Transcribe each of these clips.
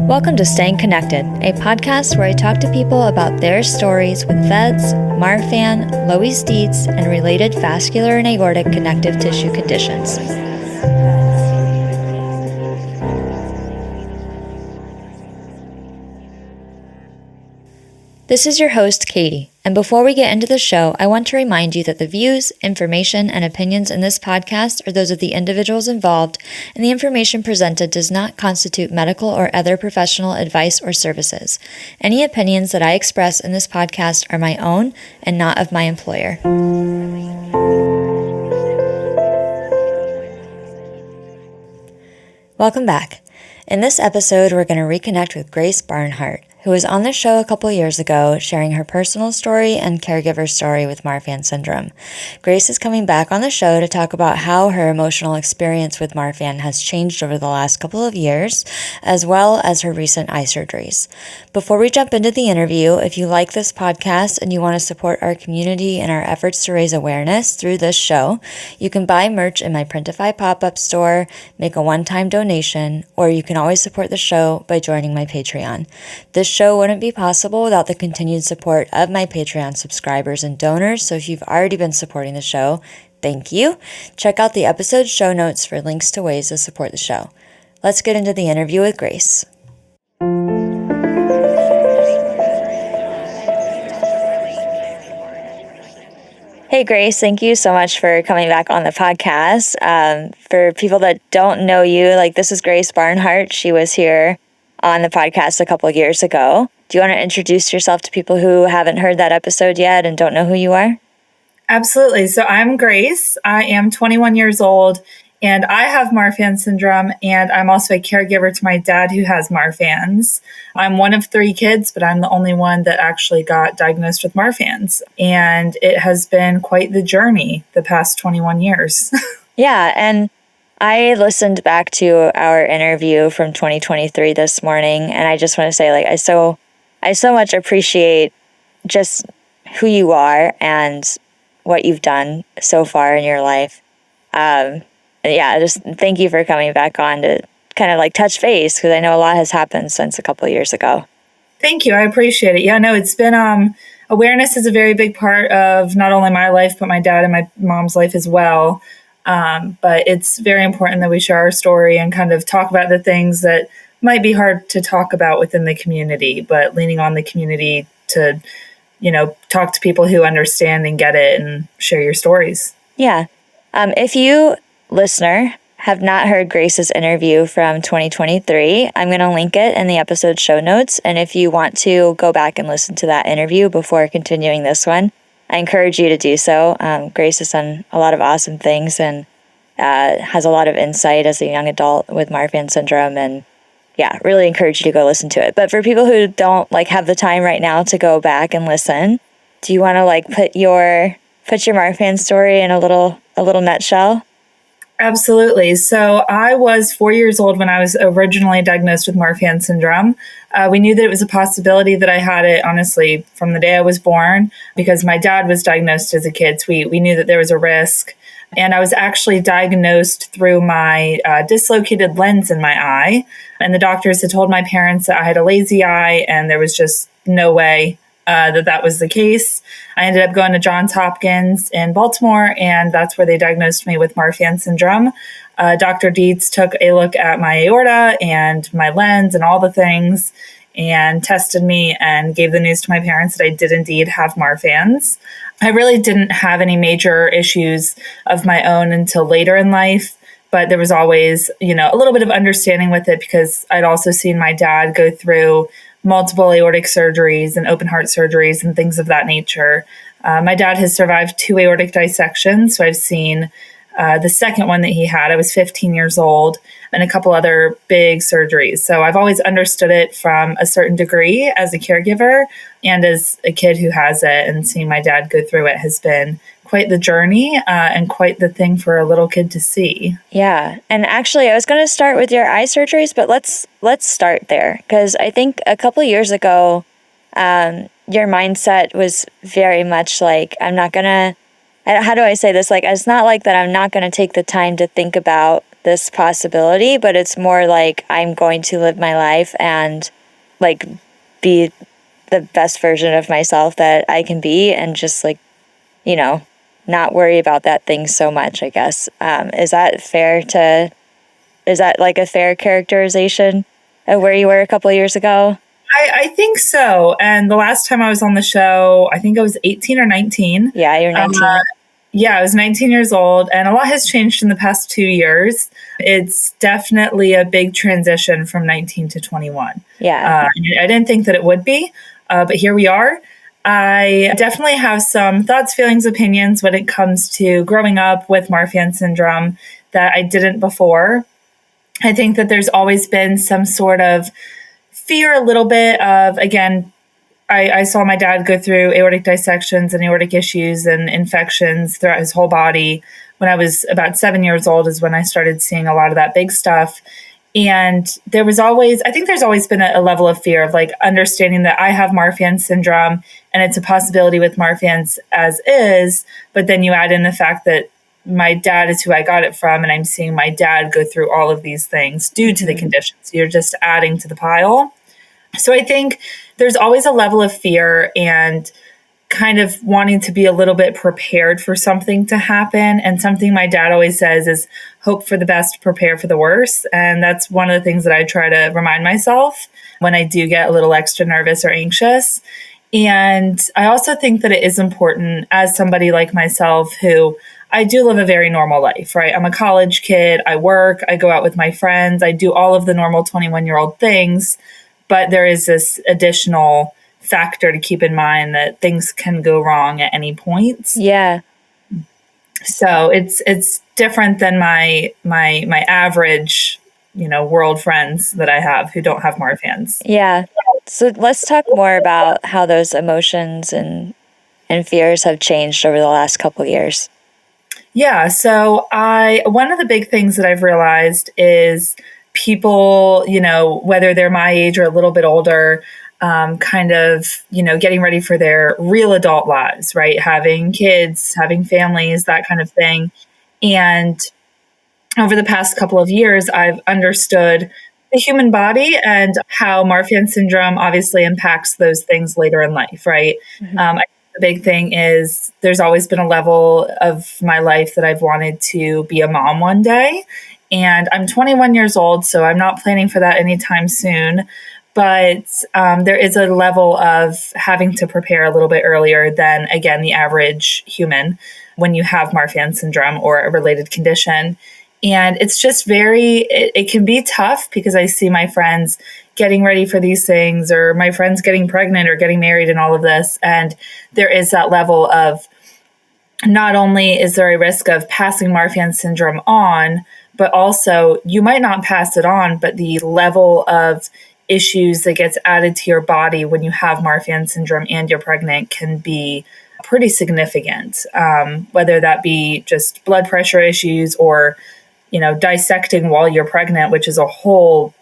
Welcome to Staying Connected, a podcast where I talk to people about their stories with VEDS, Marfan, Loeys-Dietz, and related vascular and aortic connective tissue conditions. This is your host, Katie, and before we get into the show, I want to remind you that the views, information, and opinions in this podcast are those of the individuals involved, and the information presented does not constitute medical or other professional advice or services. Any opinions that I express in this podcast are my own and not of my employer. Welcome back. In this episode, we're going to reconnect with Grace Barnhart, who was on the show a couple years ago, sharing her personal story and caregiver story with Marfan syndrome. Grace is coming back on the show to talk about how her emotional experience with Marfan has changed over the last couple of years, as well as her recent eye surgeries. Before we jump into the interview, if you like this podcast and you want to support our community and our efforts to raise awareness through this show, you can buy merch in my Printify pop-up store, make a one-time donation, or you can always support the show by joining my Patreon. This show wouldn't be possible without the continued support of my Patreon subscribers and donors, so if you've already been supporting the show, thank you. Check out the episode show notes for links to ways to support the show. Let's get into the interview with Grace. Hey, Grace, thank you so much for coming back on the podcast. For people that don't know you, this is Grace Barnhart. She was here on the podcast a couple of years ago. Do you want to introduce yourself to people who haven't heard that episode yet and don't know who you are? Absolutely. So I'm Grace. I am 21 years old and I have Marfan syndrome, and I'm also a caregiver to my dad who has Marfan's. I'm one of 3 kids, but I'm the only one that actually got diagnosed with Marfan's. And it has been quite the journey the past 21 years. Yeah, and I listened back to our interview from 2023 this morning, and I just want to say, I so much appreciate just who you are and what you've done so far in your life. Just thank you for coming back on to kind of touch base, because I know a lot has happened since a couple of years ago. Thank you. I appreciate it. Yeah, no, it's been, awareness is a very big part of not only my life, but my dad and my mom's life as well. But it's very important that we share our story and kind of talk about the things that might be hard to talk about within the community, but leaning on the community to, talk to people who understand and get it and share your stories. Yeah. If you, listener, have not heard Grace's interview from 2023, I'm going to link it in the episode show notes. And if you want to go back and listen to that interview before continuing this one, I encourage you to do so. Grace has done a lot of awesome things and has a lot of insight as a young adult with Marfan syndrome, and really encourage you to go listen to it. But for people who don't have the time right now to go back and listen, do you want to put your Marfan story in a little nutshell? Absolutely. So I was 4 years old when I was originally diagnosed with Marfan syndrome. We knew that it was a possibility that I had it, honestly, from the day I was born, because my dad was diagnosed as a kid. So we knew that there was a risk. And I was actually diagnosed through my dislocated lens in my eye. And the doctors had told my parents that I had a lazy eye, and there was just no way that was the case. I ended up going to Jon Hopkins in Baltimore, and that's where they diagnosed me with Marfan syndrome. Dr. Dietz took a look at my aorta and my lens and all the things and tested me and gave the news to my parents that I did indeed have Marfan's. I really didn't have any major issues of my own until later in life, but there was always, a little bit of understanding with it, because I'd also seen my dad go through multiple aortic surgeries and open heart surgeries and things of that nature. My dad has survived 2 aortic dissections, so I've seen the second one that he had. I was 15 years old, and a couple other big surgeries. So I've always understood it from a certain degree as a caregiver, and as a kid who has it, and seeing my dad go through it has been quite the journey and quite the thing for a little kid to see. Yeah. And actually, I was going to start with your eye surgeries, but let's start there, because I think a couple of years ago, your mindset was very much I'm not going to, how do I say this? It's not that I'm not going to take the time to think about this possibility, but it's more like I'm going to live my life and like be the best version of myself that I can be, and just like, not worry about that thing so much, I guess. Is that like a fair characterization of where you were a couple of years ago? I think so. And the last time I was on the show, I think I was 18 or 19. Yeah, you're 19. Yeah, I was 19 years old, and a lot has changed in the past 2 years. It's definitely a big transition from 19 to 21. Yeah. I didn't think that it would be, but here we are. I definitely have some thoughts, feelings, opinions when it comes to growing up with Marfan syndrome that I didn't before. I think that there's always been some sort of fear, a little bit of, again, I saw my dad go through aortic dissections and aortic issues and infections throughout his whole body. When I was about 7 years old is when I started seeing a lot of that big stuff. And I think there's always been a level of fear of like understanding that I have Marfan syndrome and it's a possibility with Marfan's as is. But then you add in the fact that my dad is who I got it from, and I'm seeing my dad go through all of these things due to the conditions. You're just adding to the pile. So I think there's always a level of fear and kind of wanting to be a little bit prepared for something to happen. And something my dad always says is hope for the best, prepare for the worst. And that's one of the things that I try to remind myself when I do get a little extra nervous or anxious. And I also think that it is important as somebody like myself who I do live a very normal life, right? I'm a college kid. I work, I go out with my friends. I do all of the normal 21-year-old things. But there is this additional factor to keep in mind that things can go wrong at any point. Yeah. So it's different than my average, world friends that I have who don't have Marfan's. Yeah. So let's talk more about how those emotions and fears have changed over the last couple of years. Yeah. So one of the big things that I've realized is people, whether they're my age or a little bit older, kind of, getting ready for their real adult lives, right? Having kids, having families, that kind of thing. And over the past couple of years, I've understood the human body and how Marfan syndrome obviously impacts those things later in life, right? Mm-hmm. I think the big thing is there's always been a level of my life that I've wanted to be a mom one day. And I'm 21 years old, so I'm not planning for that anytime soon. But there is a level of having to prepare a little bit earlier than, again, the average human when you have Marfan syndrome or a related condition. And it's just it can be tough because I see my friends getting ready for these things, or my friends getting pregnant or getting married and all of this. And there is that level of not only is there a risk of passing Marfan syndrome on, but also you might not pass it on, but the level of issues that gets added to your body when you have Marfan syndrome and you're pregnant can be pretty significant, whether that be just blood pressure issues or, dissecting while you're pregnant, which is a whole,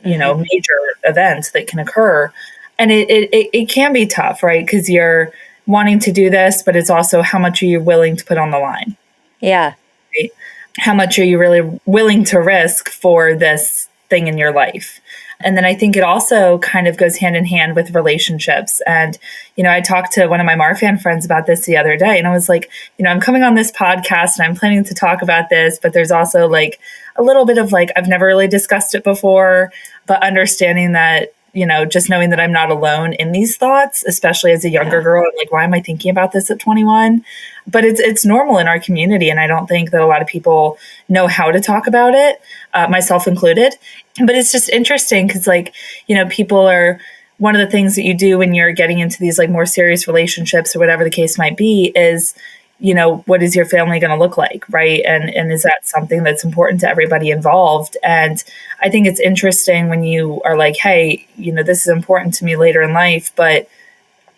major event that can occur. And it can be tough, right? Because you're wanting to do this, but it's also how much are you willing to put on the line? Yeah. Right? How much are you really willing to risk for this thing in your life? And then I think it also kind of goes hand in hand with relationships. And, I talked to one of my Marfan friends about this the other day, and I was like, I'm coming on this podcast and I'm planning to talk about this, but there's also like a little bit of like, I've never really discussed it before, but understanding that, just knowing that I'm not alone in these thoughts, especially as a younger girl, I'm like, why am I thinking about this at 21? But it's normal in our community. And I don't think that a lot of people know how to talk about it, myself included. But it's just interesting because people are, one of the things that you do when you're getting into these like more serious relationships or whatever the case might be is, what is your family going to look like? Right. And is that something that's important to everybody involved? And I think it's interesting when you are like, hey, this is important to me later in life, but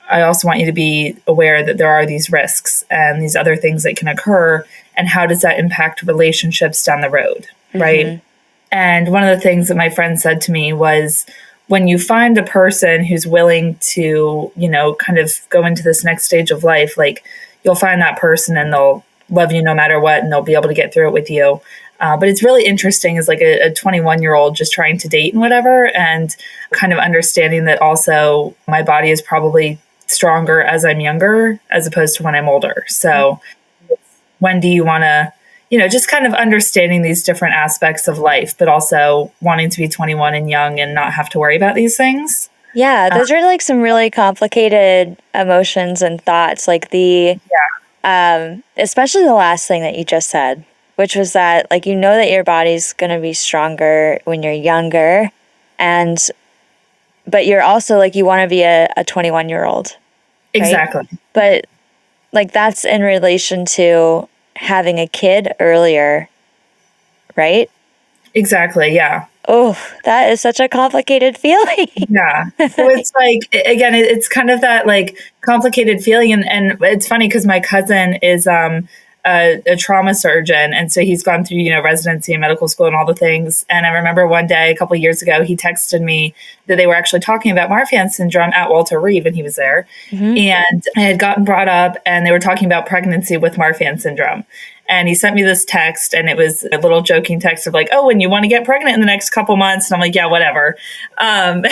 I also want you to be aware that there are these risks and these other things that can occur. And how does that impact relationships down the road? Right. Mm-hmm. And one of the things that my friend said to me was, when you find a person who's willing to, kind of go into this next stage of life, like you'll find that person and they'll love you no matter what, and they'll be able to get through it with you. But it's really interesting as like a 21-year-old just trying to date and whatever, and kind of understanding that also my body is probably stronger as I'm younger as opposed to when I'm older. So when do you want to, just kind of understanding these different aspects of life, but also wanting to be 21 and young and not have to worry about these things. Yeah, those are like some really complicated emotions and thoughts, like especially the last thing that you just said, which was that like, that your body's going to be stronger when you're younger, but you're also like, you want to be a 21-year-old. Right? Exactly. But like, that's in relation to having a kid earlier, right? Exactly. Yeah. Oh, that is such a complicated feeling. Yeah. So it's like, again, it's kind of that like complicated feeling. And it's funny because my cousin is a trauma surgeon. And so he's gone through, residency and medical school and all the things. And I remember one day, a couple of years ago, he texted me that they were actually talking about Marfan syndrome at Walter Reed when he was there. Mm-hmm. And I had gotten brought up and they were talking about pregnancy with Marfan syndrome. And he sent me this text, and it was a little joking text of like, "Oh, and you want to get pregnant in the next couple months?" And I'm like, "Yeah, whatever." And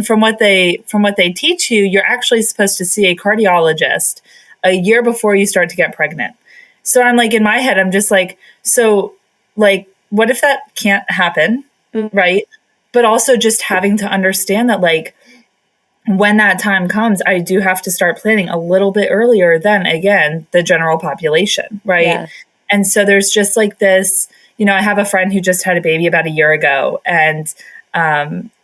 from what they teach you, you're actually supposed to see a cardiologist a year before you start to get pregnant. So I'm like, in my head, I'm just like, so like, what if that can't happen, right? But also just having to understand that like, when that time comes, I do have to start planning a little bit earlier than, again, the general population, right? Yeah. And so there's just like this, I have a friend who just had a baby about a year ago, and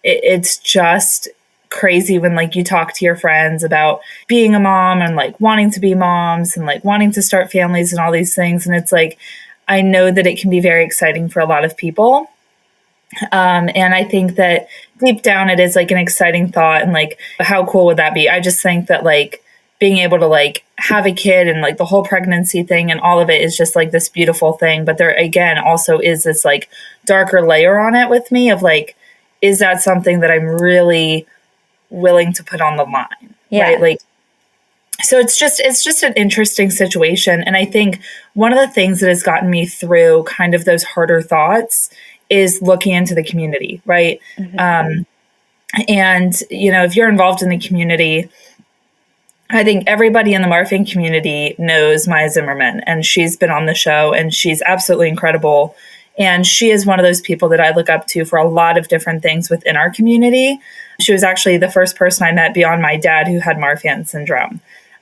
it's just crazy when like you talk to your friends about being a mom and like wanting to be moms and like wanting to start families and all these things. And it's like, I know that it can be very exciting for a lot of people. And I think that deep down it is like an exciting thought, and like, how cool would that be? I just think that like being able to like have a kid and like the whole pregnancy thing and all of it is just like this beautiful thing. But there again also is this like darker layer on it with me of like, is that something that I'm really willing to put on the line? Yeah. Right? Like, so it's just an interesting situation. And I think one of the things that has gotten me through kind of those harder thoughts is looking into the community, right? Mm-hmm. And, if you're involved in the community, I think everybody in the Marfan community knows Maya Zimmerman, and she's been on the show, and she's absolutely incredible. And she is one of those people that I look up to for a lot of different things within our community. She was actually the first person I met beyond my dad who had Marfan syndrome.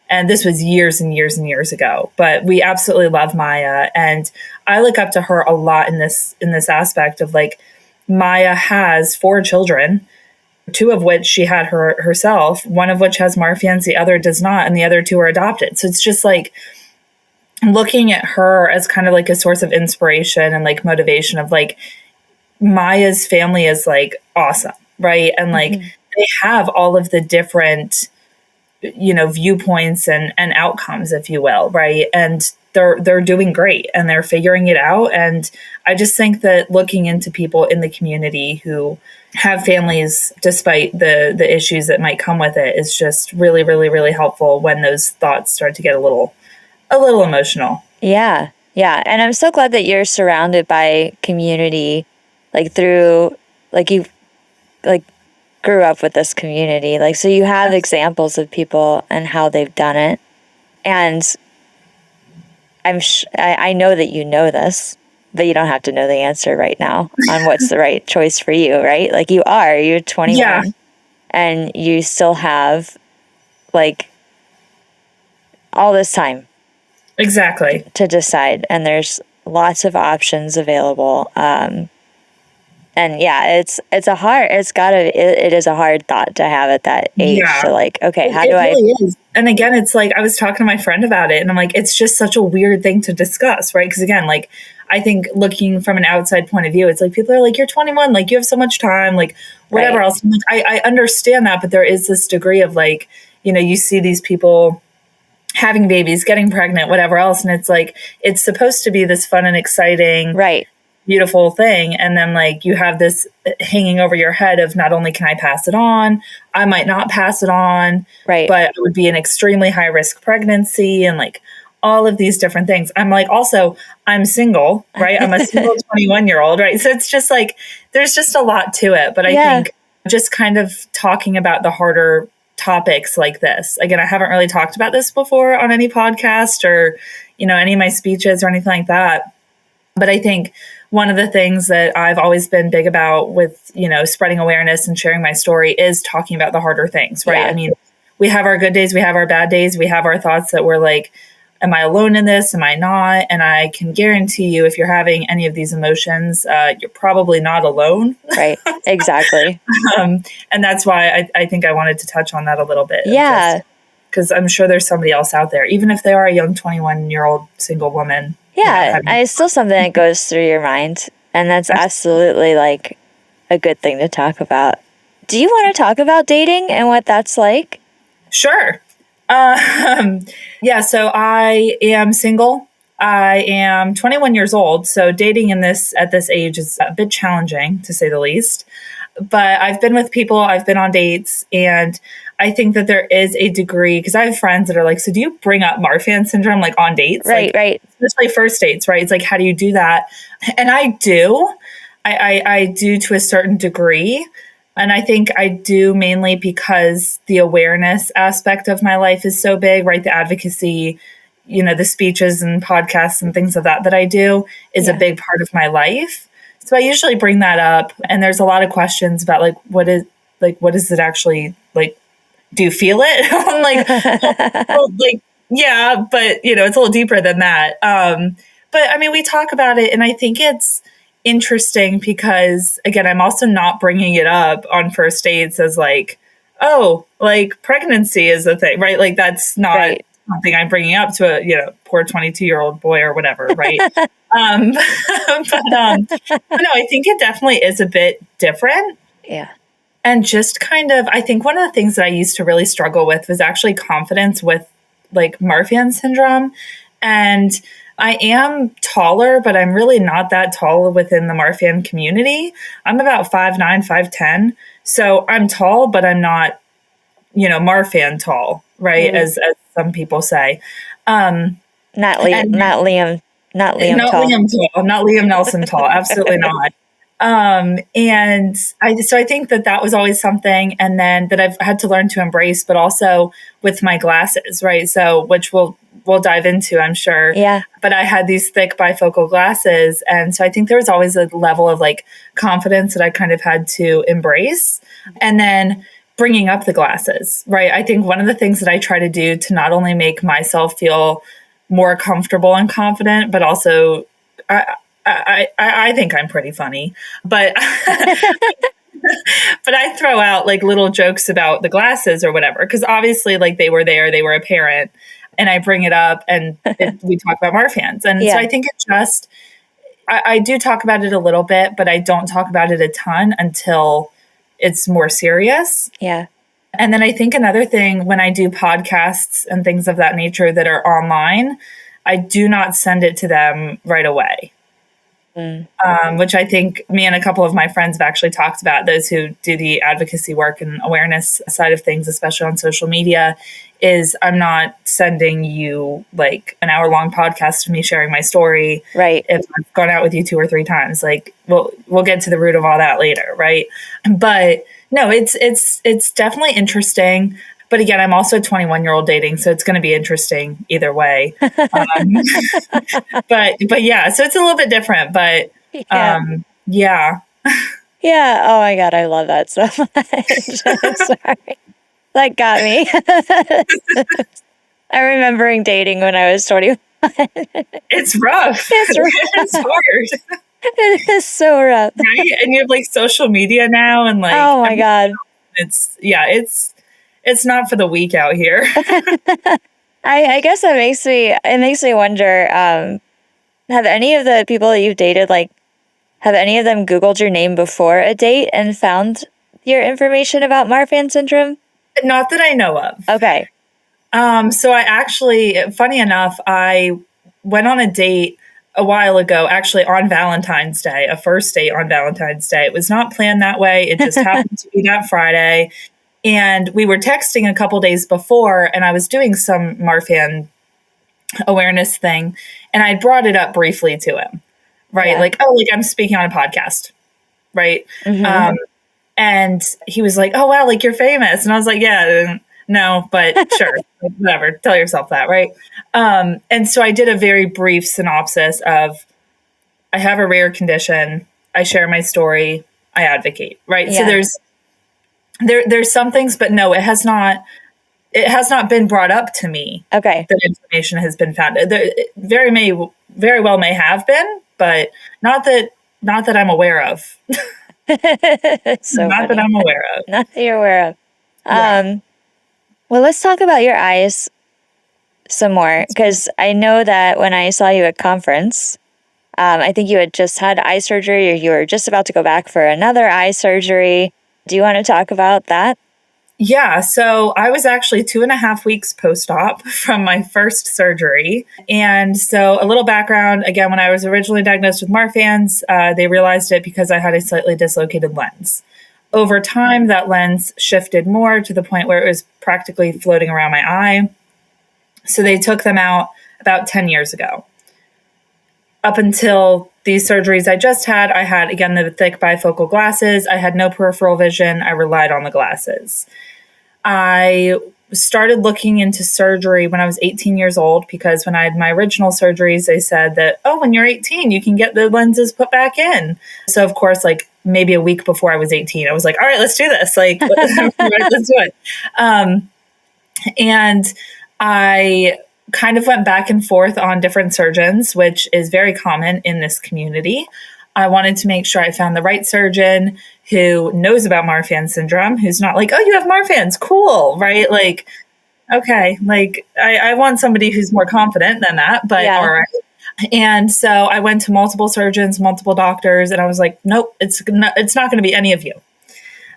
And this was years and years and years ago, but we absolutely love Maya. And I look up to her a lot in this aspect of like, Maya has 4 children, 2 of which she had herself, 1 of which has Marfan's, the other does not, and the other 2 are adopted. So it's just like looking at her as kind of like a source of inspiration and like motivation of like, Maya's family is like awesome, right? And like they have all of the different viewpoints and outcomes, if you will, right? And they're doing great and they're figuring it out. And I just think that looking into people in the community who have families despite the issues that might come with it is just really, really, really helpful when those thoughts start to get a little emotional. Yeah. Yeah. And I'm so glad that you're surrounded by community, like through, like you, like grew up with this community. Like, so you have examples of people and how they've done it. And I know that you know this, but you don't have to know the answer right now on what's the right choice for you, right? Like you're 21 and you still have like all this time. Exactly. To decide. And there's lots of options available. And yeah, it is a hard thought to have at that age. Yeah. So like, okay, how do I? Really is. And again, it's like, I was talking to my friend about it and I'm like, it's just such a weird thing to discuss, right? Because again, like, I think looking from an outside point of view, it's like, people are like, you're 21, like you have so much time, like whatever right. else. I'm like, I understand that, but there is this degree of like, you see these people having babies, getting pregnant, whatever else. And it's like, it's supposed to be this fun and exciting, right, beautiful thing. And then like you have this hanging over your head of not only can I pass it on, I might not pass it on, right, but it would be an extremely high risk pregnancy and like all of these different things. I'm like, also, I'm single, right? I'm a single 21-year-old, right? So it's just like, there's just a lot to it. But I think just kind of talking about the harder topics like this. Again, I haven't really talked about this before on any podcast or, any of my speeches or anything like that. But I think one of the things that I've always been big about with, spreading awareness and sharing my story is talking about the harder things, right? I mean, we have our good days, we have our bad days, we have our thoughts that we're like, am I alone in this? Am I not? And I can guarantee you, if you're having any of these emotions, you're probably not alone. Right. Exactly. And that's why I think I wanted to touch on that a little bit. Yeah. Because I'm sure there's somebody else out there, even if they are a young 21-year-old single woman. Yeah. It's still something that goes through your mind. And that's absolutely like a good thing to talk about. Do you want to talk about dating and what that's like? Sure. So I am single. I am 21 years old. So dating at this age is a bit challenging, to say the least. But I've been with people, I've been on dates, and I think that there is a degree, because I have friends that are like, so do you bring up Marfan syndrome like on dates? Right, right. Especially first dates, right? It's like, how do you do that? And I do. I do to a certain degree. And I think I do mainly because the awareness aspect of my life is so big, right? The advocacy, the speeches and podcasts and things of that I do is a big part of my life. So I usually bring that up. And there's a lot of questions about what is it actually like? Do you feel it? Yeah, but it's a little deeper than that. But I mean, we talk about it, and I think it's interesting because, again, I'm also not bringing it up on first dates as pregnancy is a thing, right? Like that's not something I'm bringing up to a poor 22-year-old boy or whatever, right? But no, I think it definitely is a bit different. Yeah. And just kind of, I think one of the things that I used to really struggle with was actually confidence with Marfan syndrome. And I am taller, but I'm really not that tall within the Marfan community. I'm about 5'9", 5'10". So I'm tall, but I'm not, Marfan tall, right? As some people say. Not Liam Not tall. Liam tall, not Liam Nelson tall. Absolutely not. And I think that was always something, and then that I've had to learn to embrace, but also with my glasses, right? So, which we'll dive into, I'm sure. Yeah. But I had these thick bifocal glasses. And so I think there was always a level of confidence that I kind of had to embrace. And then bringing up the glasses, right? I think one of the things that I try to do to not only make myself feel more comfortable and confident, but also I think I'm pretty funny, but but I throw out little jokes about the glasses or whatever, because obviously they were there, they were apparent, and I bring it up and we talk about Marfans. And so I think it just, I do talk about it a little bit, but I don't talk about it a ton until it's more serious. Yeah. And then I think another thing, when I do podcasts and things of that nature that are online, I do not send it to them right away. Which I think me and a couple of my friends have actually talked about, those who do the advocacy work and awareness side of things, especially on social media, is I'm not sending you an hour-long podcast of me sharing my story. Right. If I've gone out with you 2 or 3 times, we'll get to the root of all that later, right? But no, it's definitely interesting. But again, I'm also a 21-year-old dating, so it's going to be interesting either way. But yeah, so it's a little bit different, but yeah. Yeah. Oh my God, I love that so much. Sorry. That got me. I'm remembering dating when I was 21. It's rough. It's hard. It is so rough. Right? And you have social media now, and oh my God. It's not for the weak out here. I guess it makes me wonder, have any of the people that you've dated, have any of them Googled your name before a date and found your information about Marfan syndrome? Not that I know of. Okay. So I actually, funny enough, I went on a date a while ago, actually on Valentine's Day, a first date on Valentine's Day. It was not planned that way. It just happened to be that Friday. And we were texting a couple days before, and I was doing some Marfan awareness thing. And I brought it up briefly to him, right? Yeah. Like, oh, like I'm speaking on a podcast, right? Mm-hmm. And he was like, oh, wow, like you're famous. And I was like, yeah, no, but sure, like, whatever. Tell yourself that, right? And so I did a very brief synopsis of I have a rare condition. I share my story. I advocate, right? Yeah. So there's some things, but no, it has not been brought up to me. Okay. That information has been found. There, very well may have been, but not that I'm aware of. So Not funny. that I'm aware of. Not that you're aware of. Yeah. Well, let's talk about your eyes some more, because I know that when I saw you at conference, I think you had just had eye surgery, or you were just about to go back for another eye surgery. Do you want to talk about that? Yeah, so I was actually 2.5 weeks post-op from my first surgery. And so a little background, again, when I was originally diagnosed with Marfan's, they realized it because I had a slightly dislocated lens. Over time, that lens shifted more to the point where it was practically floating around my eye. So they took them out about 10 years ago. Up until these surgeries I just had, I had, again, the thick bifocal glasses. I had no peripheral vision. I relied on the glasses. I started looking into surgery when I was 18 years old, because when I had my original surgeries, they said that, oh, when you're 18, you can get the lenses put back in. So, of course, like maybe a week before I was 18, I was like, all right, let's do this. Like, let's do it. And I kind of went back and forth on different surgeons, which is very common in this community. I wanted to make sure I found the right surgeon who knows about Marfan syndrome, who's not like, oh, you have Marfan's, cool, right? Like, okay, like I want somebody who's more confident than that, but Yeah. all right. And so I went to multiple surgeons, multiple doctors, and I was like, nope, it's not going to be any of you.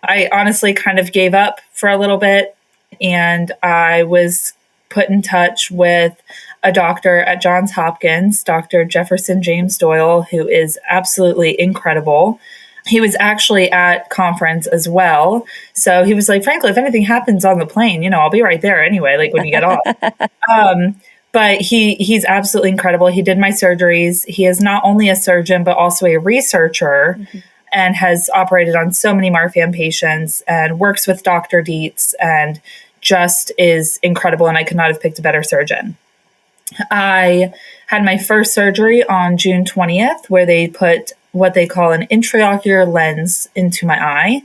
I honestly kind of gave up for a little bit, and I was put in touch with a doctor at Johns Hopkins, Dr. Jefferson James Doyle, who is absolutely incredible. He was actually at conference as well. So he was like, frankly, if anything happens on the plane, I'll be right there anyway, like when you get off. But he's absolutely incredible. He did my surgeries. He is not only a surgeon, but also a researcher, and has operated on so many Marfan patients and works with Dr. Dietz, and just is incredible. And I could not have picked a better surgeon. I had my first surgery on June 20th, where they put what they call an intraocular lens into my eye.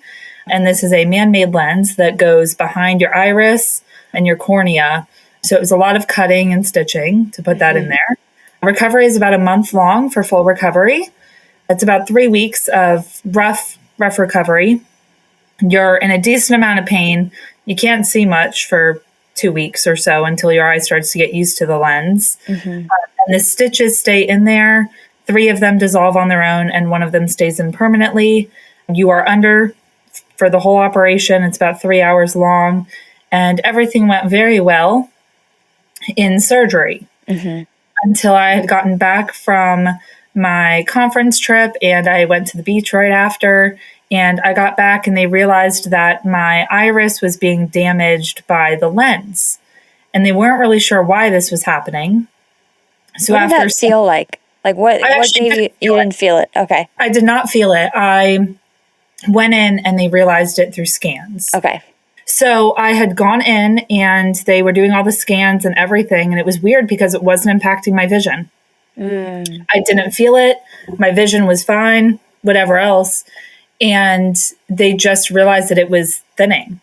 And this is a man-made lens that goes behind your iris and your cornea. So it was a lot of cutting and stitching to put that in there. Recovery is about a month long for full recovery. It's about 3 weeks of rough recovery. You're in a decent amount of pain. You can't see much for 2 weeks or so until your eye starts to get used to the lens. And the stitches stay in there. 3 of them dissolve on their own, and 1 of them stays in permanently. You are under for the whole operation. It's about 3 hours long, and everything went very well in surgery until I had gotten back from my conference trip, and I went to the beach right after. And I got back, and they realized that my iris was being damaged by the lens. And they weren't really sure why this was happening. So what did that feel like? Like what gave you didn't feel it? Okay. I did not feel it. I went in and they realized it through scans. Okay. So I had gone in and they were doing all the scans and everything. And it was weird because it wasn't impacting my vision. I didn't feel it. My vision was fine, whatever else. And they just realized that it was thinning.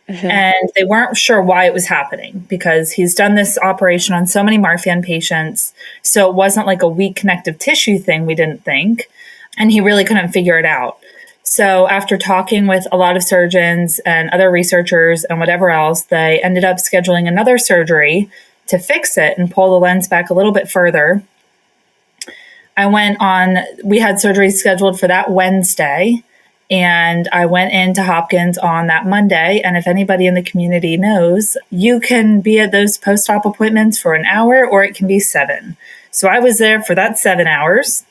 And they weren't sure why it was happening, because he's done this operation on so many Marfan patients. So it wasn't like a weak connective tissue thing, we didn't think. And he really couldn't figure it out. So after talking with a lot of surgeons and other researchers and whatever else, they ended up scheduling another surgery to fix it and pull the lens back a little bit further. We had surgery scheduled for that Wednesday. And I went into Hopkins on that Monday. And if anybody in the community knows, you can be at those post-op appointments for an hour, or it can be 7. So I was there for that 7 hours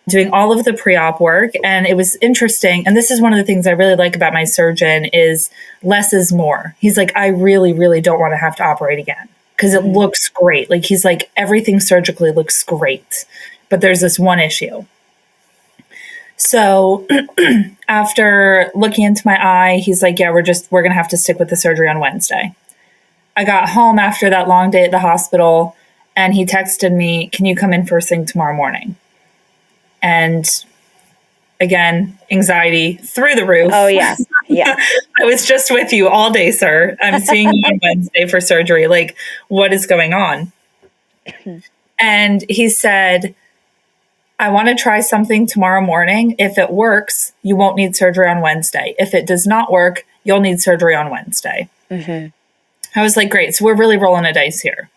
doing all of the pre-op work. And it was interesting. And this is one of the things I really like about my surgeon is less is more. He's like, I really, really don't want to have to operate again. because it looks great. Like, he's like, everything surgically looks great, but there's this one issue. So after looking into my eye, he's like, yeah, we're going to have to stick with the surgery on Wednesday. I got home after that long day at the hospital, and he texted me, can you come in first thing tomorrow morning? And again, anxiety through the roof. Oh, yeah. Yeah. I was just with you all day, sir. I'm seeing you on Wednesday for surgery. Like, what is going on? And he said, I want to try something tomorrow morning. If it works, you won't need surgery on Wednesday. If it does not work, you'll need surgery on Wednesday. I was like, great. So we're really rolling a dice here.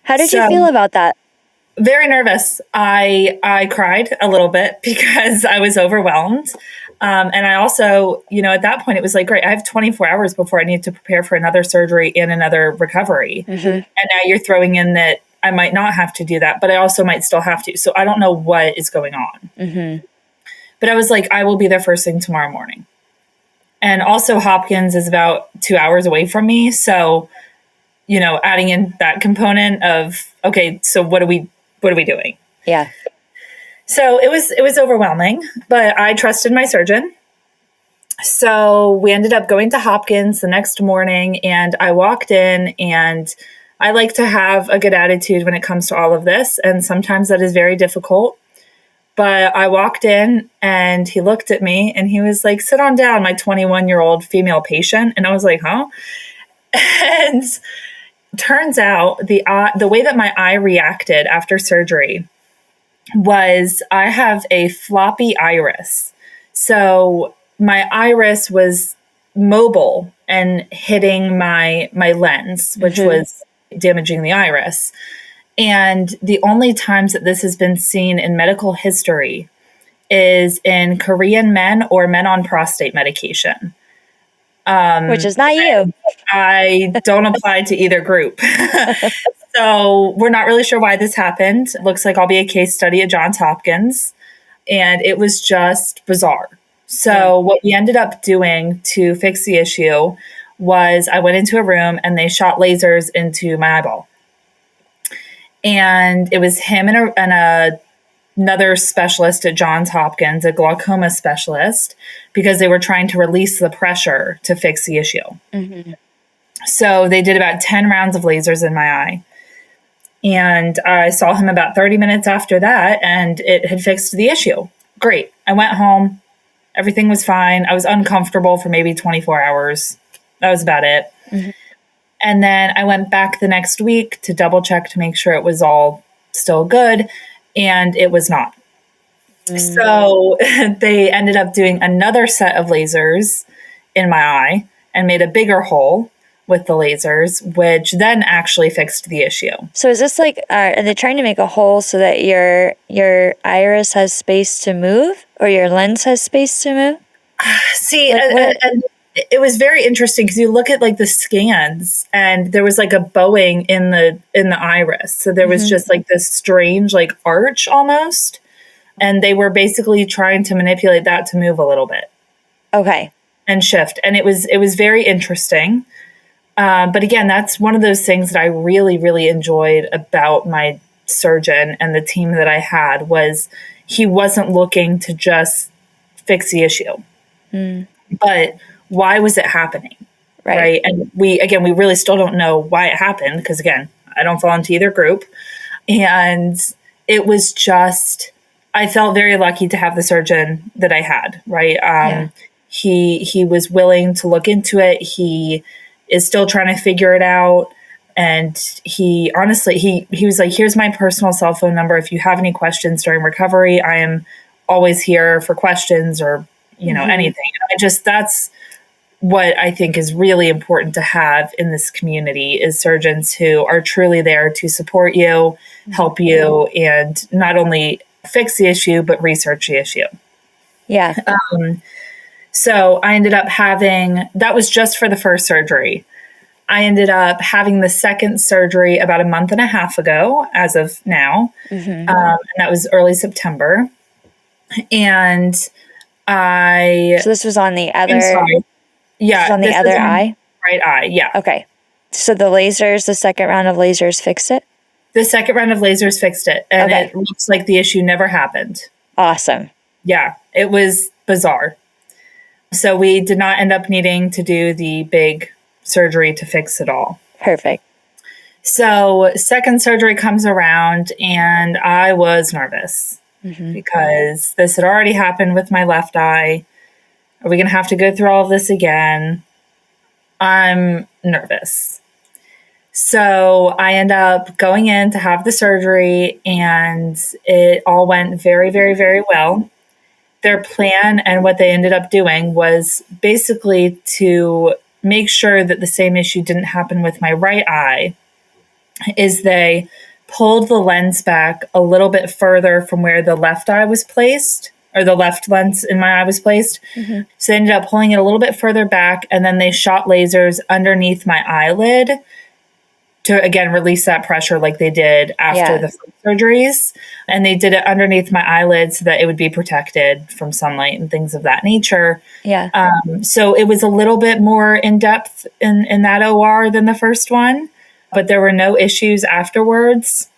How did you feel about that? Very nervous. I cried a little bit because I was overwhelmed. And I also, at that point, it was like, great, I have 24 hours before I need to prepare for another surgery and another recovery. And now you're throwing in that I might not have to do that, but I also might still have to. So I don't know what is going on. But I was like, I will be there first thing tomorrow morning. And also Hopkins is about 2 hours away from me. So, adding in that component of, okay, so what are we doing? Yeah. So it was overwhelming, but I trusted my surgeon. So we ended up going to Hopkins the next morning, and I walked in, and I like to have a good attitude when it comes to all of this. And sometimes that is very difficult. But I walked in and he looked at me and he was like, sit on down, my 21-year-old female patient. And I was like, huh? And turns out the way that my eye reacted after surgery was I have a floppy iris. So my iris was mobile and hitting my lens, which was damaging the iris. And the only times that this has been seen in medical history is in Korean men or men on prostate medication. Which is not you. I don't apply to either group. So we're not really sure why this happened. It looks like I'll be a case study at Johns Hopkins. And it was just bizarre. So what we ended up doing to fix the issue was I went into a room and they shot lasers into my eyeball. And it was him and another specialist at Johns Hopkins, a glaucoma specialist, because they were trying to release the pressure to fix the issue. So they did about 10 rounds of lasers in my eye. And I saw him about 30 minutes after that, and it had fixed the issue. Great. I went home. Everything was fine. I was uncomfortable for maybe 24 hours. That was about it. And then I went back the next week to double check to make sure it was all still good. And it was not. So they ended up doing another set of lasers in my eye and made a bigger hole with the lasers, which then actually fixed the issue. So is this like, are they trying to make a hole so that your iris has space to move, or your lens has space to move? See, and it was very interesting because you look at like the scans, and there was like a bowing in the iris. So there was just like this strange like arch almost. And they were basically trying to manipulate that to move a little bit. Okay. And shift. And it was very interesting. But again, that's one of those things that I really, really enjoyed about my surgeon and the team that I had was he wasn't looking to just fix the issue. But why was it happening? Right. And we really still don't know why it happened because, again, I don't fall into either group. And it was just, I felt very lucky to have the surgeon that I had, right? He was willing to look into it. He is still trying to figure it out. And he honestly, he was like, here's my personal cell phone number. If you have any questions during recovery, I am always here for questions or, anything. That's what I think is really important to have in this community is surgeons who are truly there to support you, help you, and not only fix the issue, but research the issue. Yeah. So I ended up that was just for the first surgery. I ended up having the second surgery about a month and a half ago, as of now. And that was early September. And So this was on the other... Yeah. This was on the other eye? Right eye, yeah. Okay. So the second round of lasers fixed it? The second round of lasers fixed it, and Okay. it looks like the issue never happened. Awesome. Yeah, it was bizarre. So we did not end up needing to do the big surgery to fix it all. Perfect. So second surgery comes around, and I was nervous because this had already happened with my left eye. Are we going to have to go through all of this again? I'm nervous. So I end up going in to have the surgery, and it all went very, very, very well. Their plan and what they ended up doing was basically to make sure that the same issue didn't happen with my right eye, is they pulled the lens back a little bit further from where the left eye was placed, or the left lens in my eye was placed. So they ended up pulling it a little bit further back, and then they shot lasers underneath my eyelid to, again, release that pressure like they did after the first surgeries. And they did it underneath my eyelid so that it would be protected from sunlight and things of that nature. Yeah. So it was a little bit more in depth in that OR than the first one, but there were no issues afterwards.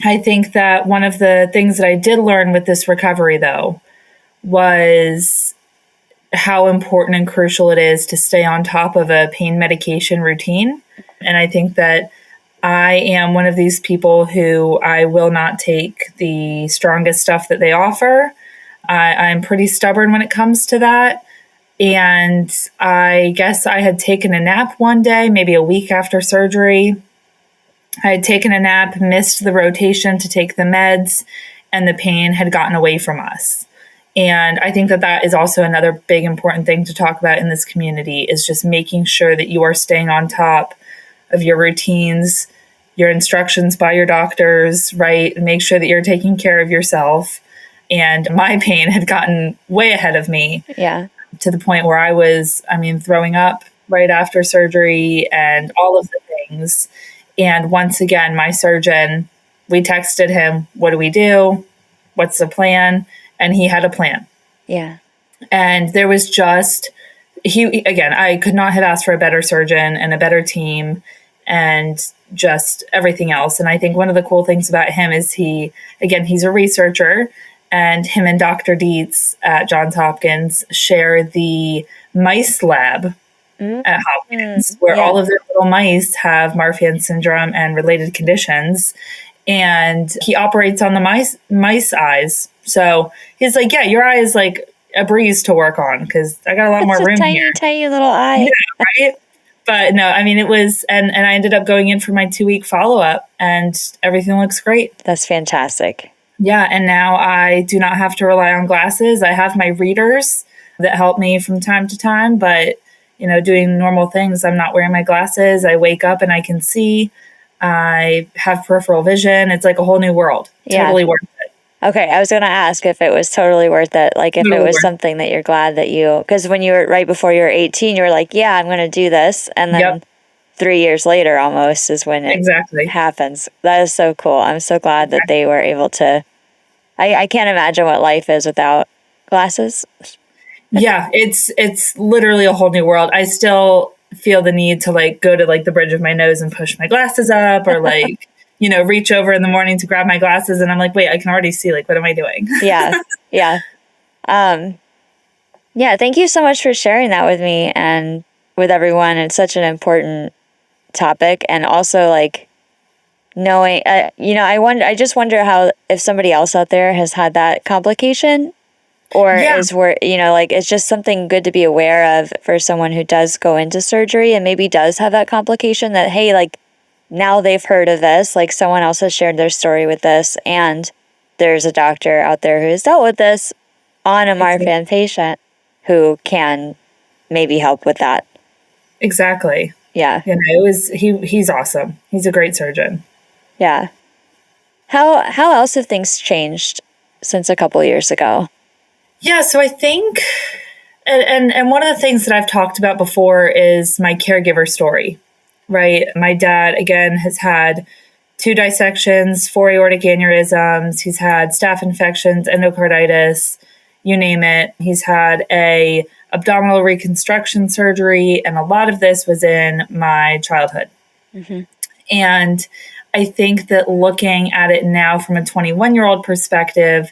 I think that one of the things that I did learn with this recovery, though, was how important and crucial it is to stay on top of a pain medication routine. And I think that I am one of these people who I will not take the strongest stuff that they offer. I'm pretty stubborn when it comes to that. And I guess I had taken a nap one day, maybe a week after surgery. I had taken a nap, missed the rotation to take the meds, and the pain had gotten away from us. And I think that that is also another big important thing to talk about in this community, is just making sure that you are staying on top of your routines, your instructions by your doctors, right? Make sure that you're taking care of yourself. And my pain had gotten way ahead of me. Yeah. To the point where I was, throwing up right after surgery and all of the things. And once again, my surgeon, we texted him, what do we do? What's the plan? And he had a plan. Yeah. And there was just, I could not have asked for a better surgeon and a better team and just everything else. And I think one of the cool things about him is he's a researcher, and him and Dr. Dietz at Johns Hopkins share the mice lab at Hopkins, where all of their little mice have Marfan syndrome and related conditions. And he operates on the mice eyes. So he's like, yeah, your eye is like a breeze to work on because I got a lot more room here. Tiny little eye. Yeah, right? But no, it was, and I ended up going in for my 2-week follow-up, and everything looks great. That's fantastic. Yeah, and now I do not have to rely on glasses. I have my readers that help me from time to time, but, doing normal things, I'm not wearing my glasses. I wake up and I can see. I have peripheral vision. It's like a whole new world. Totally worth it. Okay, I was going to ask if it was totally worth it. Like if it was something that you're glad that because when you were right before you were 18, you were like, yeah, I'm going to do this. And then 3 years later almost is when it happens. That is so cool. I'm so glad that they were able to. I can't imagine what life is without glasses. Yeah, it's literally a whole new world. I still feel the need to go to the bridge of my nose and push my glasses up, or reach over in the morning to grab my glasses, and I'm like, wait, I can already see. What am I doing? Yeah. Thank you so much for sharing that with me and with everyone. It's such an important topic, and also knowing, I just wonder how, if somebody else out there has had that complication, or is where, it's just something good to be aware of for someone who does go into surgery and maybe does have that complication, that, hey, now they've heard of this, someone else has shared their story with this, and there's a doctor out there who has dealt with this on a Marfan patient who can maybe help with that. Exactly. Yeah. He's awesome. He's a great surgeon. Yeah. How else have things changed since a couple years ago? Yeah, so I think, and one of the things that I've talked about before is my caregiver story, right? My dad, again, has had 2 dissections, 4 aortic aneurysms. He's had staph infections, endocarditis, you name it. He's had a abdominal reconstruction surgery, and a lot of this was in my childhood. And I think that looking at it now from a 21-year-old perspective,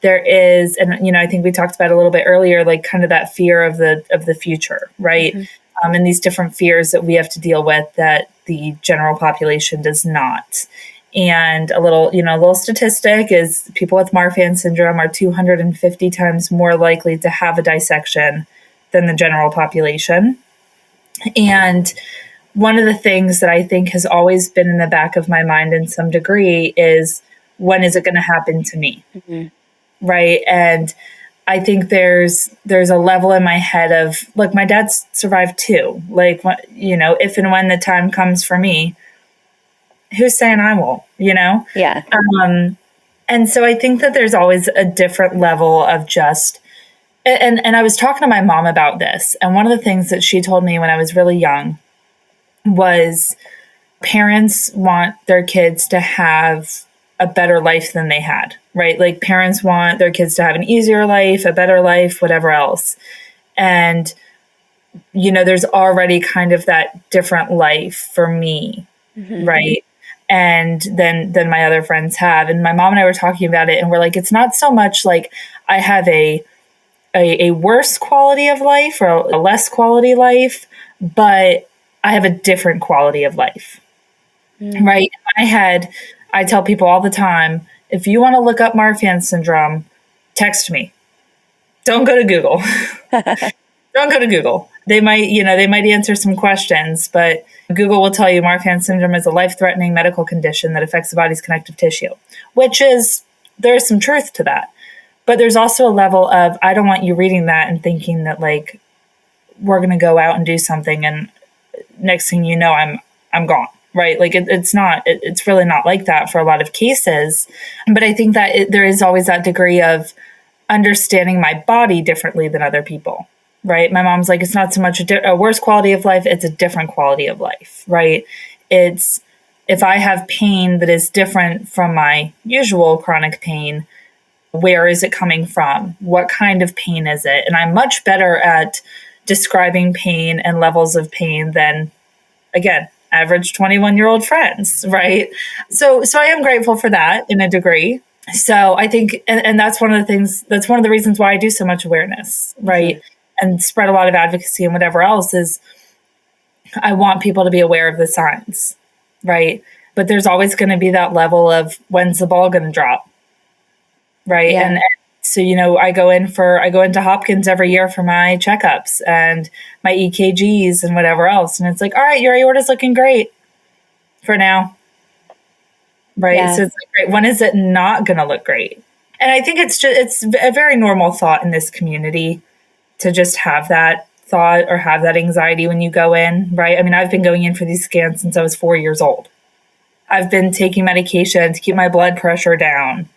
there is, and I think we talked about it a little bit earlier, like kind of that fear of the future, right? And these different fears that we have to deal with that the general population does not. And a little statistic is people with Marfan syndrome are 250 times more likely to have a dissection than the general population. And one of the things that I think has always been in the back of my mind in some degree is, when is it going to happen to me? Right. And I think there's a level in my head of, look, my dad's survived too. Like, if and when the time comes for me, who's saying I won't, Yeah. And so I think that there's always a different level of just, and I was talking to my mom about this. And one of the things that she told me when I was really young was, parents want their kids to have a better life than they had, right? Like, parents want their kids to have an easier life, a better life, whatever else. And, there's already kind of that different life for me, right? And then my other friends have. And my mom and I were talking about it, and we're like, it's not so much like I have a worse quality of life or a less quality life, but I have a different quality of life, right? I tell people all the time, if you want to look up Marfan syndrome, text me. Don't go to Google. Don't go to Google. They might answer some questions, but Google will tell you Marfan syndrome is a life-threatening medical condition that affects the body's connective tissue, there's some truth to that. But there's also a level of, I don't want you reading that and thinking that, like, we're going to go out and do something and next thing you know, I'm gone, right? Like, it's really not like that for a lot of cases. But I think that there is always that degree of understanding my body differently than other people, right? My mom's like, it's not so much a worse quality of life, it's a different quality of life, right? It's, if I have pain that is different from my usual chronic pain, where is it coming from? What kind of pain is it? And I'm much better at describing pain and levels of pain than, again, average 21-year-old friends, right? So I am grateful for that in a degree. So I think, and that's one of the things, that's one of the reasons why I do so much awareness, right? And spread a lot of advocacy and whatever else, is I want people to be aware of the signs, right? But there's always going to be that level of, when's the ball going to drop? Right. Yeah. And so, I go into Hopkins every year for my checkups and my EKGs and whatever else. And it's like, all right, your aorta's looking great for now. Right. Yeah. So it's like, great. When is it not going to look great? And I think it's a very normal thought in this community to just have that thought or have that anxiety when you go in. Right. I mean, I've been going in for these scans since I was 4 years old. I've been taking medication to keep my blood pressure down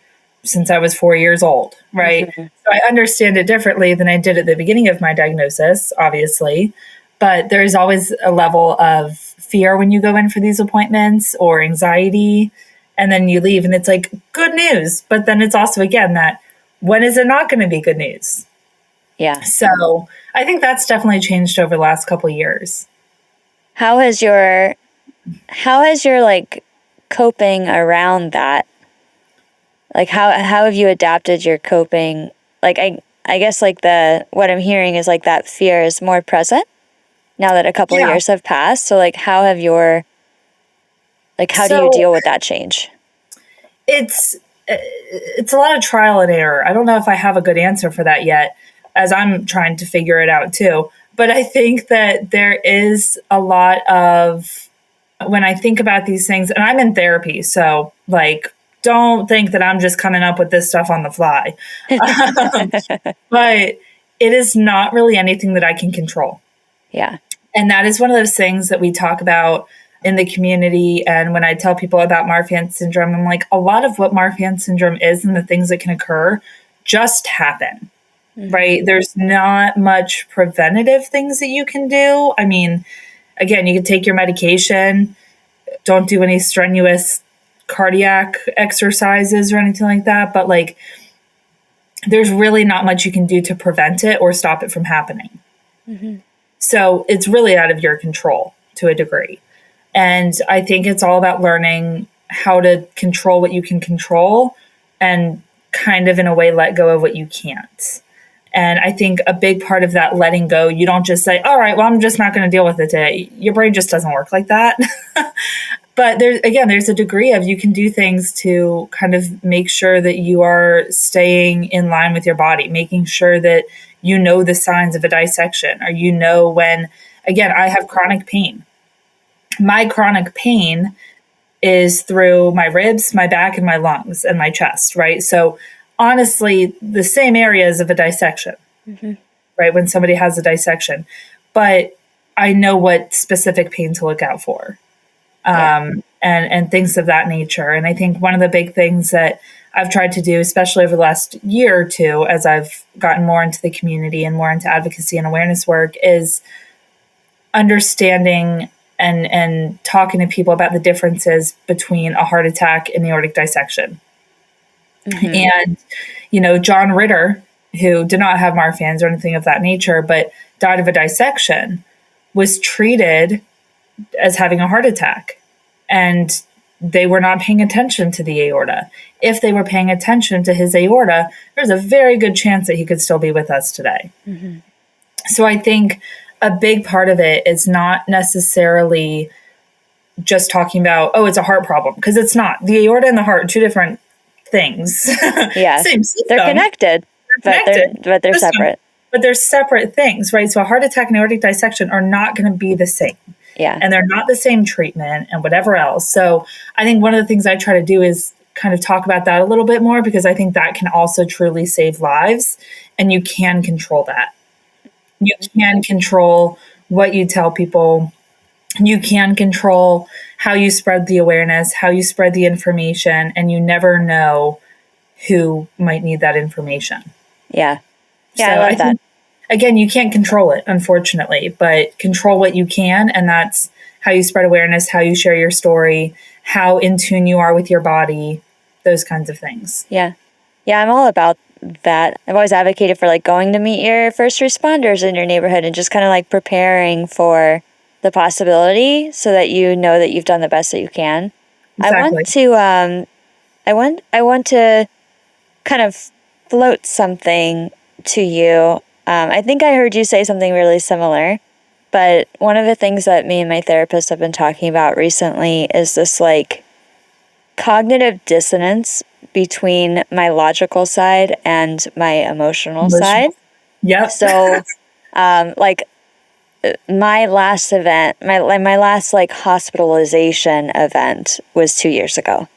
since I was 4 years old, right? So I understand it differently than I did at the beginning of my diagnosis, obviously. But there's always a level of fear when you go in for these appointments, or anxiety, and then you leave and it's like, good news. But then it's also, again, that, when is it not going to be good news? Yeah. So I think that's definitely changed over the last couple of years. How has your like coping around that? Like, how have you adapted your coping? Like, I guess, like, what I'm hearing is, like, that fear is more present now that a couple of years have passed. So, like, how do you deal with that change? It's a lot of trial and error. I don't know if I have a good answer for that yet, as I'm trying to figure it out too. But I think that there is a lot of, when I think about these things, and I'm in therapy, so, like, don't think that I'm just coming up with this stuff on the fly. But it is not really anything that I can control. Yeah. And that is one of those things that we talk about in the community. And when I tell people about Marfan syndrome, I'm like, a lot of what Marfan syndrome is and the things that can occur just happen, right? There's not much preventative things that you can do. I mean, again, you can take your medication, don't do any strenuous cardiac exercises or anything like that, but, like, there's really not much you can do to prevent it or stop it from happening. So it's really out of your control to a degree. And I think it's all about learning how to control what you can control and kind of in a way let go of what you can't. And I think a big part of that letting go, you don't just say, all right, well, I'm just not going to deal with it today. Your brain just doesn't work like that. But there's a degree of you can do things to kind of make sure that you are staying in line with your body, making sure that you know the signs of a dissection, or you know when, again, I have chronic pain. My chronic pain is through my ribs, my back, and my lungs and my chest, right? So honestly, the same areas of a dissection, right? When somebody has a dissection, but I know what specific pain to look out for. And things of that nature. And I think one of the big things that I've tried to do, especially over the last year or two, as I've gotten more into the community and more into advocacy and awareness work, is understanding and talking to people about the differences between a heart attack and aortic dissection. And, John Ritter, who did not have Marfan's or anything of that nature, but died of a dissection, was treated as having a heart attack. And they were not paying attention to the aorta. If they were paying attention to his aorta, there's a very good chance that he could still be with us today. So I think a big part of it is not necessarily just talking about, it's a heart problem, because it's not. The aorta and the heart are two different things. Yeah. Same system. They're connected, but they're separate. But they're separate things, right? So a heart attack and aortic dissection are not going to be the same. Yeah. And they're not the same treatment and whatever else. So I think one of the things I try to do is kind of talk about that a little bit more, because I think that can also truly save lives, and you can control that. You can control what you tell people. You can control how you spread the awareness, how you spread the information, and you never know who might need that information. Yeah. Yeah, So I love that. Again, you can't control it, unfortunately, but control what you can. And that's how you spread awareness, how you share your story, how in tune you are with your body, those kinds of things. Yeah. Yeah, I'm all about that. I've always advocated for going to meet your first responders in your neighborhood and just kind of preparing for the possibility so that you know that you've done the best that you can. Exactly. I want to kind of float something to you. I think I heard you say something really similar, but one of the things that me and my therapist have been talking about recently is this cognitive dissonance between my logical side and my emotional side. Yep. So, my last event, my last hospitalization event was 2 years ago.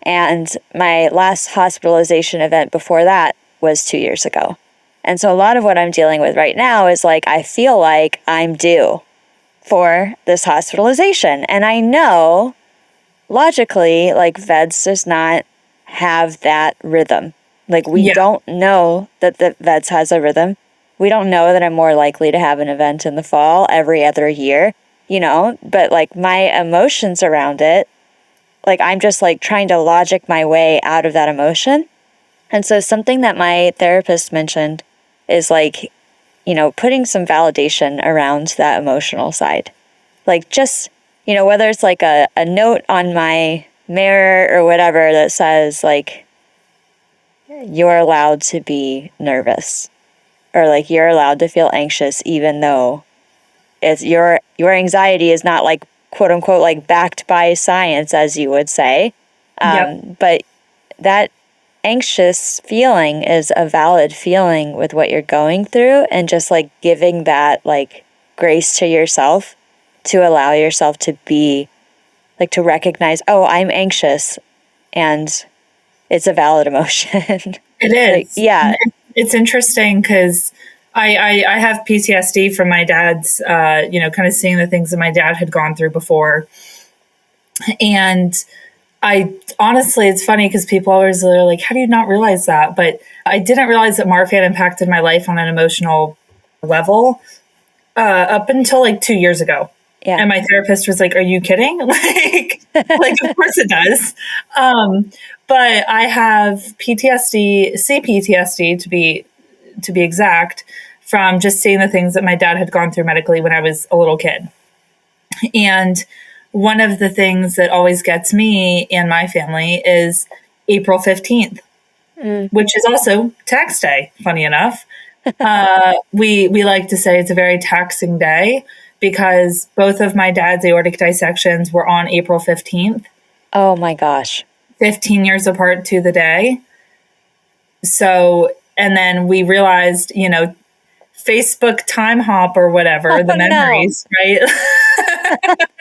And my last hospitalization event before that was 2 years ago. And so a lot of what I'm dealing with right now is I feel like I'm due for this hospitalization. And I know logically, VEDS does not have that rhythm. We don't know that the VEDS has a rhythm. We don't know that I'm more likely to have an event in the fall every other year, but my emotions around it, I'm just trying to logic my way out of that emotion. And so something that my therapist mentioned is putting some validation around that emotional side. Just, whether it's a note on my mirror or whatever that says you're allowed to be nervous, or you're allowed to feel anxious, even though it's your anxiety is not quote unquote backed by science, as you would say. But that anxious feeling is a valid feeling with what you're going through, and just giving that grace to yourself to allow yourself to be to recognize, I'm anxious, and it's a valid emotion. It is. Yeah. It's interesting because I have PTSD from my dad's, kind of seeing the things that my dad had gone through before. And I honestly, it's funny because people always are like, how do you not realize that? But I didn't realize that Marfan impacted my life on an emotional level up until 2 years ago. Yeah. And my therapist was like, are you kidding? Of course it does. But I have PTSD, CPTSD to be exact, from just seeing the things that my dad had gone through medically when I was a little kid. And one of the things that always gets me and my family is April 15th, which is also tax day, funny enough. We like to say it's a very taxing day because both of my dad's aortic dissections were on April 15th. Oh my gosh. 15 years apart to the day. So, and then we realized, Facebook time hop or whatever, the memories, right?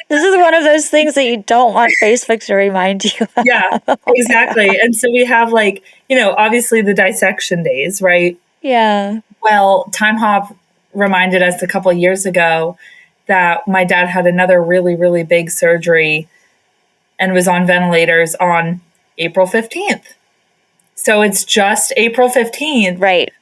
This is one of those things that you don't want Facebook to remind you of. Yeah, exactly. And so we have obviously the dissection days, right? Yeah. Well, time hop reminded us a couple of years ago that my dad had another really, really big surgery and was on ventilators on April 15th. So it's just April 15th. Right.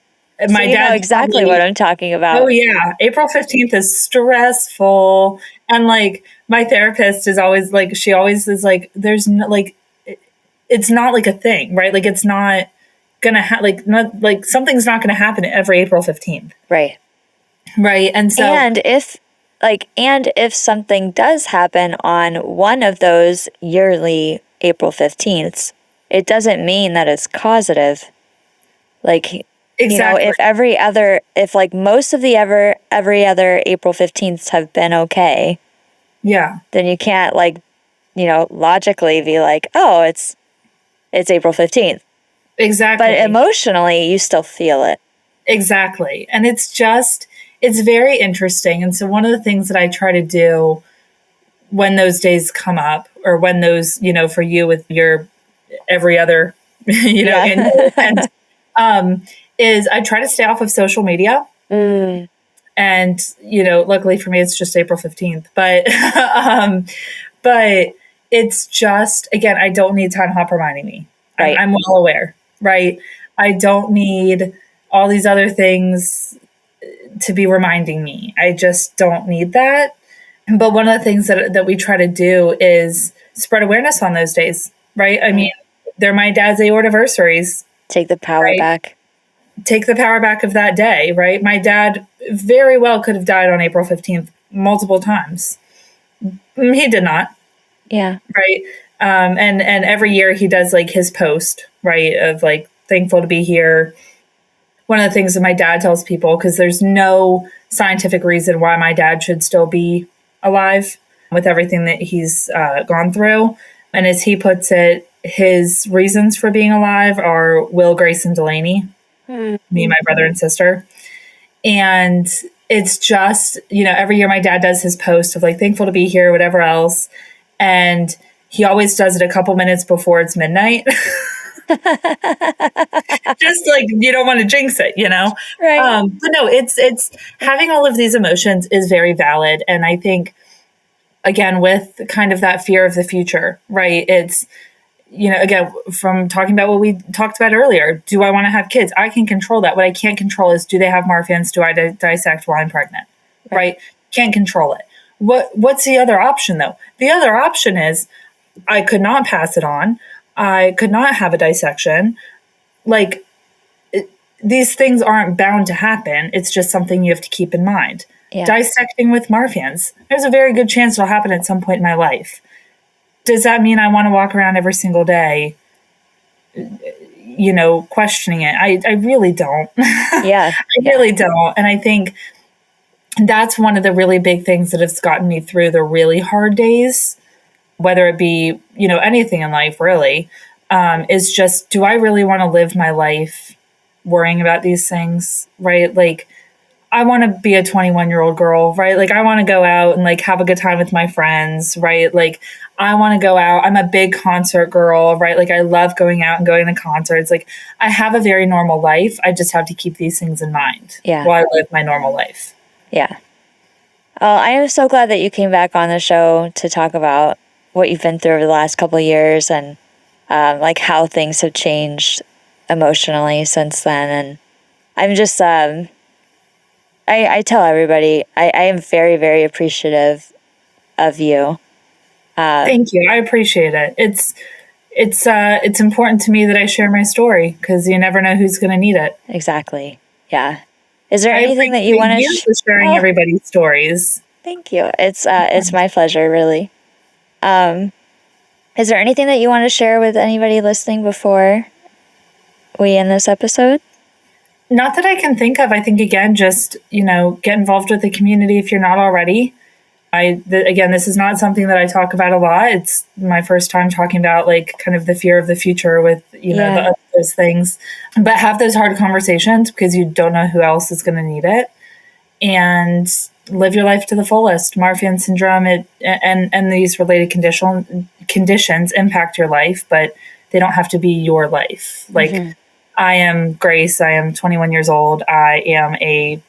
My so you dad know exactly what I'm talking about. Oh yeah, April 15th is stressful, and my therapist is always she always is there's no it's not like a thing, right? Like it's not gonna something's not gonna happen every April 15th, Right. right? And so and if something does happen on one of those yearly April 15th, it doesn't mean that it's causative. exactly. If most of the every other April 15th have been okay, yeah, then you can't logically be like, oh, it's April 15th. exactly. But emotionally, you still feel it. Exactly. And it's very interesting. And so one of the things that I try to do when those days come up, or when those, for you with your every other, and, is I try to stay off of social media. And, luckily for me, it's just April 15th. But it's just, again, I don't need time hop reminding me. Right. I'm well aware, right? I don't need all these other things to be reminding me. I just don't need that. But one of the things that we try to do is spread awareness on those days, right? I mean, they're my dad's aortiversaries. Take the power back. Take the power back of that day, right? My dad very well could have died on April 15th multiple times. He did not. Yeah. Right. And every year he does his post, right, of thankful to be here. One of the things that my dad tells people, because there's no scientific reason why my dad should still be alive with everything that he's gone through. And as he puts it, his reasons for being alive are Will, Grace, and Delaney, me, my brother and sister. And it's just, every year my dad does his post of thankful to be here, whatever else. And he always does it a couple minutes before it's midnight. Just you don't want to jinx it, Right. But no, it's having all of these emotions is very valid. And I think, again, with kind of that fear of the future, right? It's, again, from talking about what we talked about earlier, do I want to have kids? I can control that. What I can't control is, do they have Marfans? Do I dissect while I'm pregnant? Right? Can't control it. What's the other option, though? The other option is I could not pass it on. I could not have a dissection. These things aren't bound to happen. It's just something you have to keep in mind. Yeah. Dissecting with Marfans, there's a very good chance it'll happen at some point in my life. Does that mean I want to walk around every single day, questioning it? I really don't. Yeah. I really don't. And I think that's one of the really big things that has gotten me through the really hard days, whether it be, anything in life really, is just, do I really want to live my life worrying about these things, right? I want to be a 21-year-old girl, right? I want to go out and have a good time with my friends, right? I want to go out. I'm a big concert girl, right? I love going out and going to concerts. I have a very normal life. I just have to keep these things in mind while I live my normal life. Yeah. I am so glad that you came back on the show to talk about what you've been through over the last couple of years, and how things have changed emotionally since then. And I'm just, I tell everybody, I am very, very appreciative of you. Thank you. I appreciate it. It's important to me that I share my story, because you never know who's going to need it. Exactly. Yeah. Is there anything that you want to sharing everybody's stories? Thank you. It's my pleasure, really. Is there anything that you want to share with anybody listening before we end this episode? Not that I can think of. I think, again, just, get involved with the community if you're not already. Again, this is not something that I talk about a lot. It's my first time talking about kind of the fear of the future with, those things. But have those hard conversations because you don't know who else is going to need it. And live your life to the fullest. Marfan syndrome and these related conditions impact your life, but they don't have to be your life. I am Grace. I am 21 years old. I am a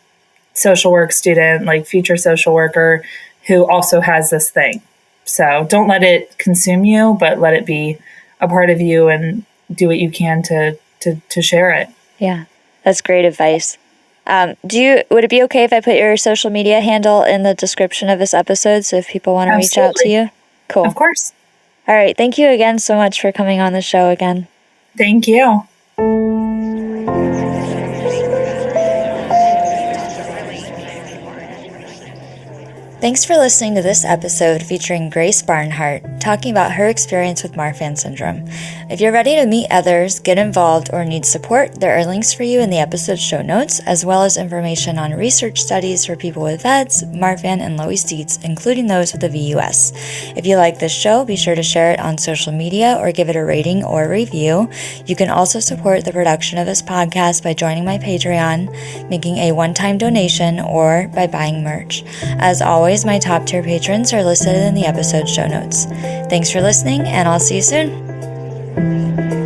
social work student, future social worker who also has this thing. So don't let it consume you, but let it be a part of you and do what you can to share it. Yeah, that's great advice. Would it be okay if I put your social media handle in the description of this episode so if people want to reach out to you? Cool. Of course. All right. Thank you again so much for coming on the show again. Thank you. Thanks for listening to this episode featuring Grace Barnhart, talking about her experience with Marfan syndrome. If you're ready to meet others, get involved, or need support, there are links for you in the episode show notes, as well as information on research studies for people with VEDS, Marfan, and Loeys-Dietz, including those with the VUS. If you like this show, be sure to share it on social media or give it a rating or review. You can also support the production of this podcast by joining my Patreon, making a one-time donation, or by buying merch. As always, my top tier patrons are listed in the episode show notes. Thanks for listening, and I'll see you soon.